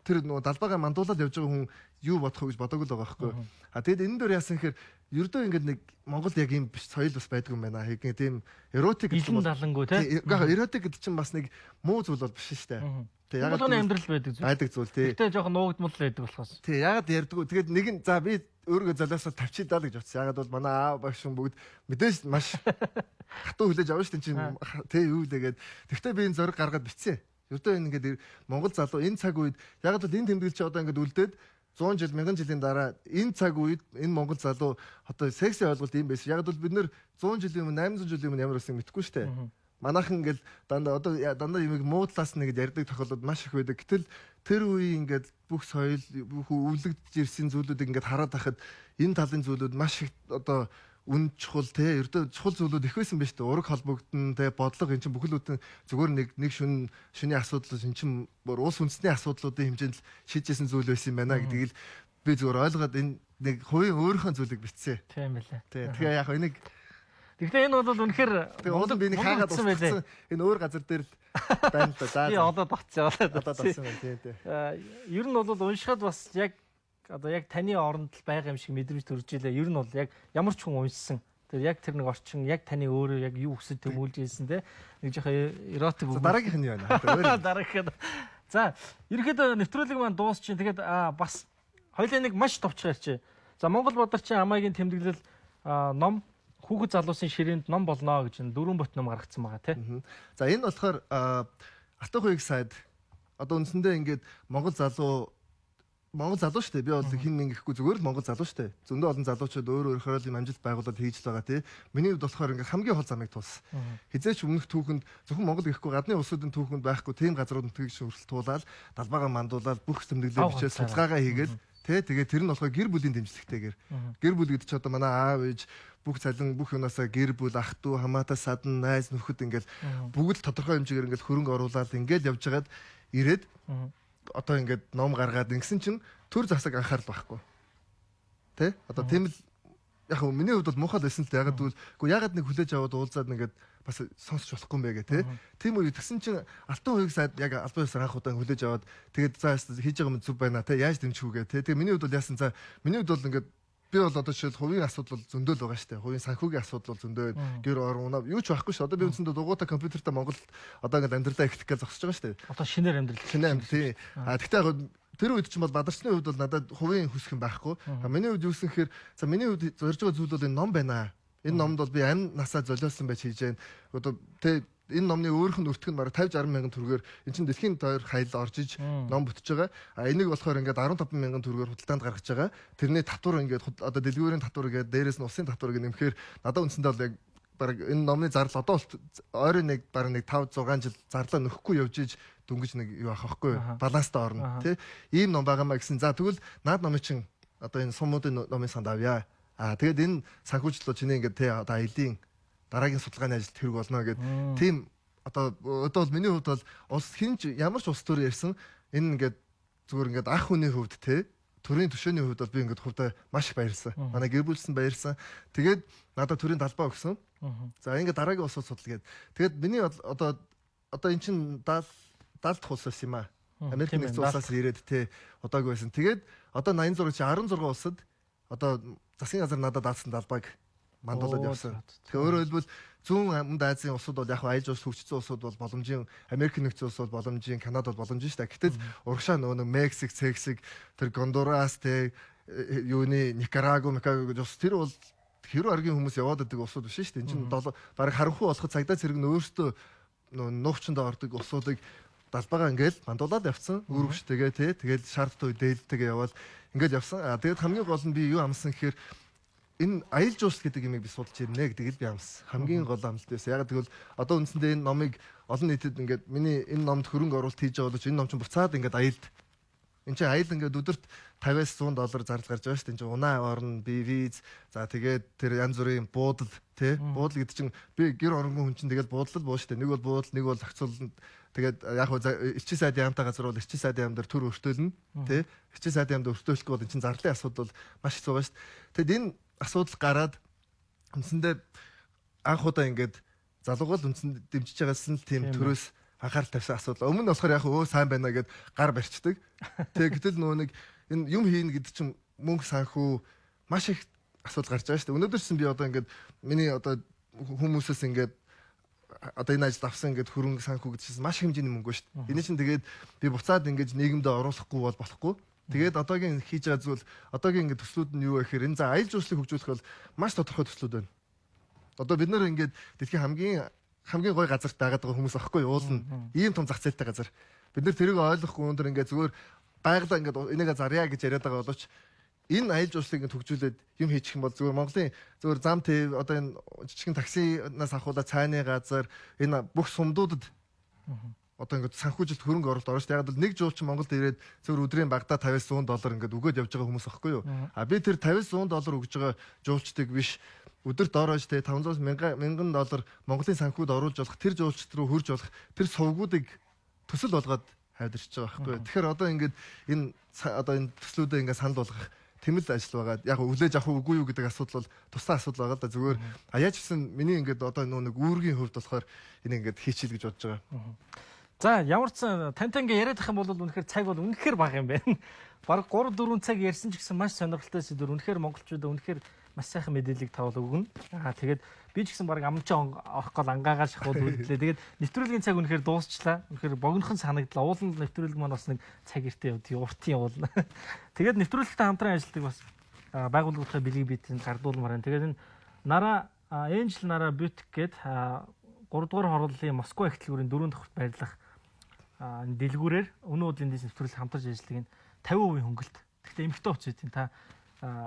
тэр нөгөө далбаагаа мандуулаад явж байгаа хүн юу бодох вэ гэж бодоагүй л байгаа байхгүй. Тэгэд энэ дөр яасан гэхээр ердөө ингээд нэг Монгол яг ийм соёл бас байдаг юм байна. Тийм эротик гэдэг нь далангуу тий. Яг эротик гэдэг чинь бас нэг муу зүйл бол биш шүү дээ. Тэг ягаад амьдрал байдаг зүйл. Байдаг зүйл тий. Гэтэ жоохон нуугдмал байдаг болохоос. Тий, ягаад ярьдгүү. Тэгээд нэг нь за би өөрийгөө золиосоо тавьчихдаа л гэж бодсон. Ягаад бол манай аав багш бүгд мэдээж маш хатуу хүлээж авна шүү дээ чинь. Тий, юу лээгээд. Тэгвэл би энэ зориг гаргаад битсэн. Ердөө энэ ингээд Монгол залуу энэ цаг үед ягаад бол энэ тэмдэглэл чи одоо ингээд үлдээд 100 жил 1000 жилийн дараа энэ цаг үед энэ Монгол залуу одоо секси ойлголт юм байсан. Ягаад бол бид нэр 100 жилийн өмнө 800 жилийн өмнө ямар байсан мэдэхгүй шүү дээ. Манайхан ингээл дандаа юмыг муудлаас нэгэд ярьдаг тохиолдол маш их байдаг. Гэтэл тэр үеийн ингээд бүх соёл бүх өвлөгдөж ирсэн зүйлүүдийг ингээд хараад байхад энэ талын зүйлүүд маш их одоо үн чухал те ердөө чухал зүйлүүд их байсан байж тээ. Ураг холбогдсон те бодлого эн чинь бүхэлдээ зүгээр нэг шүний асуудал эн чинь бүр уус үндэсний асуудлуудын хэмжээнд шийдэжсэн зүйл байсан юм байна гэдгийг л би зүгээр ойлгоод энэ нэг хувийн өөрийнхөө зүйлийг битсэн. Тийм байлаа. Тэгээ яг энийг тэгэхээр энэ бол үнэхээр уулын биенийг хаагаад устгасан. Энэ өөр газар дээр байна л да. Би одоо батцсан. Тийм. Ер нь бол уншихад бас яг одоо яг таны оронд л байгаа юм шиг мэдрэмж төрж илээ. Ер нь бол яг ямар ч хүн уншсан. Тэр яг тэр нэг орчин яг таны өөрөө яг юу хүсэж тэмүүлж ийсэн те. Нэг жоохон эротик үг. Дараагийнх нь юу байна? Дараагийнх. За, ерөөхдөө нэвтрүүлэг маань дуусчин. Тэгээд бас хоёлаа нэг маш товчхон ярьчих. За, Монгол Бадарчин Амаагийн тэмдэглэл ном Хүүхэд залуусын ширээнд ном болно гэж 4 бот ном гаргацсан байгаа тий. За энэ болохоор Атах хуйг сайд одоо үндсэндээ ингээд Монгол залуу шүү дээ. Би бол хин нэг гэхгүй зүгээр л Монгол залуу шүү дээ. Зөндөө олон залуучууд өөр өөрөөр юм амжилт байгуулад хийж л байгаа тий. Миний хувьд болохоор ингээд хамгийн хол замыг туулсан. Хизээч өмнөх түүхэнд зөвхөн Монгол гэхгүй гадны улсуудын түүхэнд байхгүй тийм газрууд нутгийг шүрэл туулаад далбаагаа мандуулаад бүх тэмдэглэлээ бичээд судалгаагаа хийгээд тий. Тэгээд тэр нь болохоор гэр бүлийн дэмжлэгтэйгээр. Гэр бүл гэдэг чинь одоо манай аав ээж бүх цалин бүх юунасаа гэр бүл ах トゥ хамаатаа садан найз нөхөд ингээл бүгд тодорхой хэмжээгээр ингээл хөрөнгө оруулаад ингээл явж байгаад ирээд одоо ингээд ном гаргаад ингэсэн чинь төр засаг анхаарал байхгүй. Тэ? Одоо тийм л яг хөө миний хувьд бол муухай байсан л ягаад гэвэл ягаад нэг хүлээж аваад уулзаад ингээд бас сонсч болохгүй юм бэ гэх тэ. Тийм үе тэгсэн чинь Алтан хуйг сайд яг албан ёсоор анх удаа хүлээж аваад тэгээд за хийж байгаа юм зүв байна тэ. Яаж дэмжих үгээ тэ. Тэгээ миний хувьд бол яасан за миний хувьд бол ингээд би бол одоо жишээл хувийн асуудал бол зөндөө л байгаа шүү дээ. Хувийн санхүүгийн асуудал бол зөндөө гэр орон юу ч байхгүй шүү. Одоо би үндсэндээ дугуйтай компьютертай Монголд одоо ингээд амьдралаа ихтэх гэж зогсож байгаа шүү дээ. Одоо шинээр амьдрал тий. Тэгтээ яг тэр үед чинь бол Бадарчны хувьд бол надад хувийн хүсэх юм байхгүй. Миний хувьд юусэн гэхээр за миний хувьд зорж байгаа зүйл бол энэ ном байна. Энэ номд бол би амь насаа золиосон байж хийж байна. Одоо тий энэ номны өөрийнх нь өртгөн бараг 50-60 мянган төгрөгөөр эн чинь дэлхийн тойр хайл орж иж ном бүтэж байгаа. Энийг болохоор ингээд 15 мянган төгрөгөөр худалдаанд гаргаж байгаа. Тэрний татвар ингээд одоо дэлгүүрийн татвар гэдэг дээрээс нь усын татвар гэдэг нэмэхээр надад үндсэндээ бол яг бараг энэ номны зардал одоо ойрын нэг бараг нэг 5-6 жил зарлаа нөхгүй явж иж дөнгөж нэг юу авах байхгүй баланстай орно тий. Ийм ном байгаамаа гэсэн. За тэгвэл наад номын чинь одоо энэ сумуудын номын санд авъя. Тэгээд энэ санхүүжилтөө чиний ингээд тий одоо аялын дараагийн судалгааны ажилд хэрэг болно гэдэг. Тийм одоо бол миний хувьд бол улс хинж ямар ч улс төр ярьсан энэ ингээд зүгээр ингээд ах хүний хувьд те төрийн төшөөний хувьд бол би ингээд хувьдаа маш их баярлсан. Манай гэр бүлсэн баярлсан. Тэгээд надад төрийн талбай өгсөн. За ингээд дараагийн улсууд судал гээд. Тэгээд миний одоо эн чин 70 дахь улс байсан юм аа. Америк нэгдсэн улсаас ирээд те одоогүй байсан. Тэгээд одоо 86 чи 16 улсад одоо засгийн газар надад даасан талбайг мандуулаад явсан. Тэгэхээр өөрөөр хэлбэл зүүн Амд Азийн улсууд бол яг аялал жуулчлал хөгжсөн улсууд бол боломжийн Америк нэгдсэн улс бол боломжийн Канада бол боломжийн шүү дээ. Гэтэл урагшаа нөгөө Мексик, Цексик, тэр Гондурас те юуны Никарагуа, гэж улс тэр бол хэрэв аргийн хүмүүс яваад байдаг улсууд биш шүү дээ. Энэ чинь бараг харанхуй болоход цагдаа зэрэг нь өөрсдөө нуугчанд ордог улсуудыг далбаага ингээл мандуулаад явцсан. Үүрэгчтэйгээ те тэгээд шаардтай үе дээлтэйгээ яваад ингээл явсан. Тэгээд хамгийн гол нь би юу амсан гэхээр энэ аялал жуулчлал гэдэг юмыг би судалж ирнэ гэдгийг би амс. Хамгийн гол амлалт байсан. Яг тэгвэл одоо үндсэндээ энэ номыг олон нийтэд ингээд миний энэ номд хөрөнгө оруулалт хийж байгаа бол энэ ном чинь буцаад ингээд аялд. Энд чинь аял ингээд өдөрт 50-аас $100 зардал гарч байгаа шүү дээ. Энд чинь унаа орно, виз, за тэгээд тэр янз бүрийн буудал тий. Буудал гэдэг чинь би гэр оронгүй хүн чинь тэгээд буудлал буу шүү дээ. Нэг бол буудал, нэг бол зохицуулна. Тэгээд яг хөө эрчим сайдын яамтай газар бол эрчим сайдын яам дээр төр өртөөлнө тий. Эрчим сайдын яамд өртөөлөхгүй бол энэ чинь зарлалын асуудал бол маш хэцүү байгаа шүү дээ. Тэгэд энэ асуудал гараад үндсэндээ анх удаа ингээд залуугал үндсэнд дэмжиж байгаас нь тийм төрөөс анхаарал тавьсан асуудал. Өмнө нь болохоор яг сайн байна гэд гар барьцдаг. Тэгээ гэтэл нөгөө нэг энэ юм хийн гэдэг чинь мөнгө санхүү маш их асуудал гарч байгаа шүү дээ. Өнөөдөр чинь би одоо ингээд миний одоо хүмүүсээс ингээд одоо энэ ажил авсан ингээд хөрөнгө санхүү гэдчихсэн маш хэмжээний мөнгө шүү дээ. Энэ чинь тэгээд би буцаад ингээд нийгэмдээ оруулахгүй бол болохгүй. Тэгээд одоогийн хийж байгаа зүйл одоогийн ингээд төслүүд нь юу вэ гэхээр энэ за аялал жуулчлалыг хөгжүүлэх бол маш тодорхой төслүүд байна. Одоо бид нар ингээд дэлхийн хамгийн гоё газарт байгаад байгаа хүмүүс аахгүй уулна. Ийм том зах зээлтэй газар. Бид нар тэрийг ойлгохгүй өндөр ингээд зүгээр байгалаа ингээд энийг зарья гэж яриад байгаа боловч энэ аялал жуулчлалыг хөгжүүлээд юм хийчих юм бол зүгээр Монголын зүгээр зам төв одоо энэ жижигхэн таксинаас авахудаа цааны газар энэ бүх сумдуудад одоо ингээд санхүүжилт хөрөнгө оруулалт орно шүү дээ. Яг бол нэг жуулч Монголд ирээд зөвхөн өдрийн багада $50-100 ингээд өгөөд явж байгаа хүмүүс аахгүй юу? А би тэр $50-100 өгж байгаа жуулчдыг биш өдөрт ороож тэ $500,000 Монголын санхүүд оруулж болох тэр жуулчд руу хөрж болох тэр сувгуудыг төсөл болгоод хайдарч байгаа байхгүй юу? Тэгэхээр одоо ингээд энэ одоо энэ төслүүдэд ингээд санал болгох тэмэл ажил байгаа. Яг өглөөж авах үгүй юу гэдэг асуудал бол тусдаа асуудал байгаа да зүгээр. А яаж гэсэн миний ингээд одоо нэг үүргийн хувьд болохоор энийг ингээд хийчихэл гэж бодож байгаа. За ямар ч тантай ингээ яриад ах юм бол үнэхээр цаг бол үнэхээр бага юм байна. Бараг 3-4 цаг ярьсан ч гэсэн маш сонирхолтой сэдвэр. Үнэхээр монголчуудаа үнэхээр маш сайхан мэдээллийг тавал өгнө. Тэгээд би ч гэсэн бараг амчаа орох гол ангаагаа шахуул үлдлээ. Тэгээд нэвтрүүлгийн цаг үнэхээр дуусчлаа. Үнэхээр богинохон санагдлаа. Уулын нэвтрүүлэг маань бас нэг цаг эртээ уртын явуулна. Тэгээд нэвтрүүлэгтээ хамтран ажилладаг бас байгууллагын бэлэг биетэнд гардуулмаар байна. Тэгээд энэ Нара Angel Nara Boutique гээд 3 дугаар хорлолын Москва эхтлэгүүрийн 4 дахь байрлах дэлгүүрээр өнөө өдрийн дэс нэвтрүүлэг хамтарч ажилладаг энэ 50% хөнгөлт. Гэхдээ эмэгтэй хувц үгүй та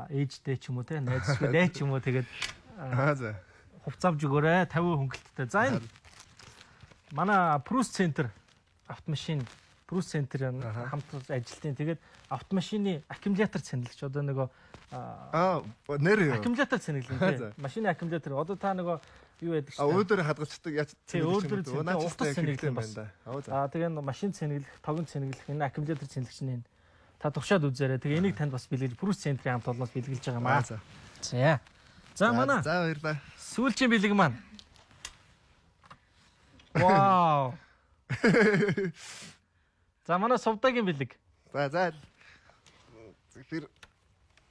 ээжтэй ч юм уу те найзсгүй дэ ч юм уу тэгээд за хувц авч өгөөрэй 50% хөнгөлттэй. За энэ манай Prus Center автомашин Prus Center хамтарч ажилладаг. Тэгээд автомашины аккумулятор цэнгэлэгч одоо нөгөө нэр юу? Аккумулятор цэнгэлэн те. Машины аккумулятор одоо та нөгөө юу яадаг шүү дээ. Өөдөр хадгалцдаг яаж өөдөр утас цэнэглэх байна. Тэгээ машин цэнэглэх, тогон цэнэглэх энэ аккумулятор цэнэглэгч нь та туршаад үзээрэй. Тэгээ энийг танд бас бэлгэж Prus Center-ийн хамт олонс бэлгэлж байгаа маа. За манай. За баярлалаа. Сүүлчийн бэлэг маань. Вау. За манай Сувдагийн бэлэг. За. Тэр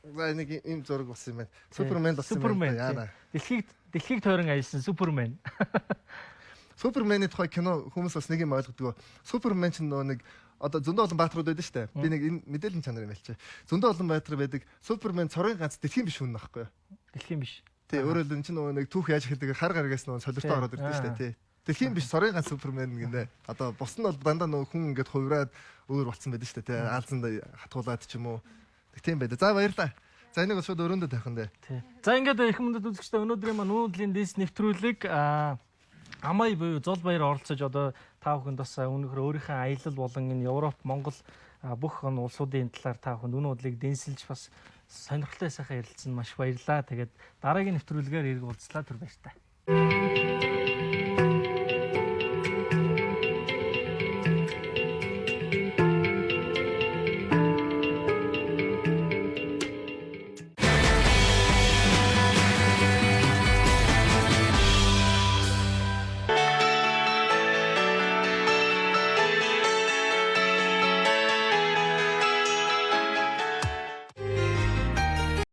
нэг юм зураг болсон юм байна. Супермен болсон юм байна. Дэлхийг тойрон аялсан Супермен. Суперменийн тухай кино хүмүүс бас нэг юм ойлгодгоо. Супермен ч нэг одоо зөндөө олон бааtruуд байдаг шүү дээ. Би нэг энэ мэдээллийн чанар юм хэлчихэ. Зөндөө олон баатар байдаг. Супермен цорын ганц дэлхийн биш хүн байхгүй юу? Дэлхийн биш. Тий, өөрөөр хэлбэл чинь нэг түүх яаж хийдэг хар гаргаас нэг солиртой ороод ирдэг шүү дээ. Тий. Дэлхийн биш цорын ганц Супермен гинэ. Одоо бус нь бол дандаа нэг хүн ингээд хувраад өөр болцсон байдаг шүү дээ. Тий. Аалзанд хатгуулаад ч юм уу. Тийм байдаг. За баярлалаа. За энийг шууд өрөөндөө тавих нь дээ. Тий. За ингээд их хүндэд үзэгчтэй өнөөдрийн маань нүүдлийн дэс нэвтрүүлэг Амай буюу Зол баяр оролцож одоо та бүхэнд бас өнөөдөр өөрийнхөө аялал болон энэ Европ, Монгол бүх улсуудын талаар та бүхэнд өнөө өдрийг дэнсэлж бас сонирхолтой сайхан ярилцсан маш баярлалаа. Тэгээд дараагийн нэвтрүүлгээр иргэ уулзлаа түр баяртай.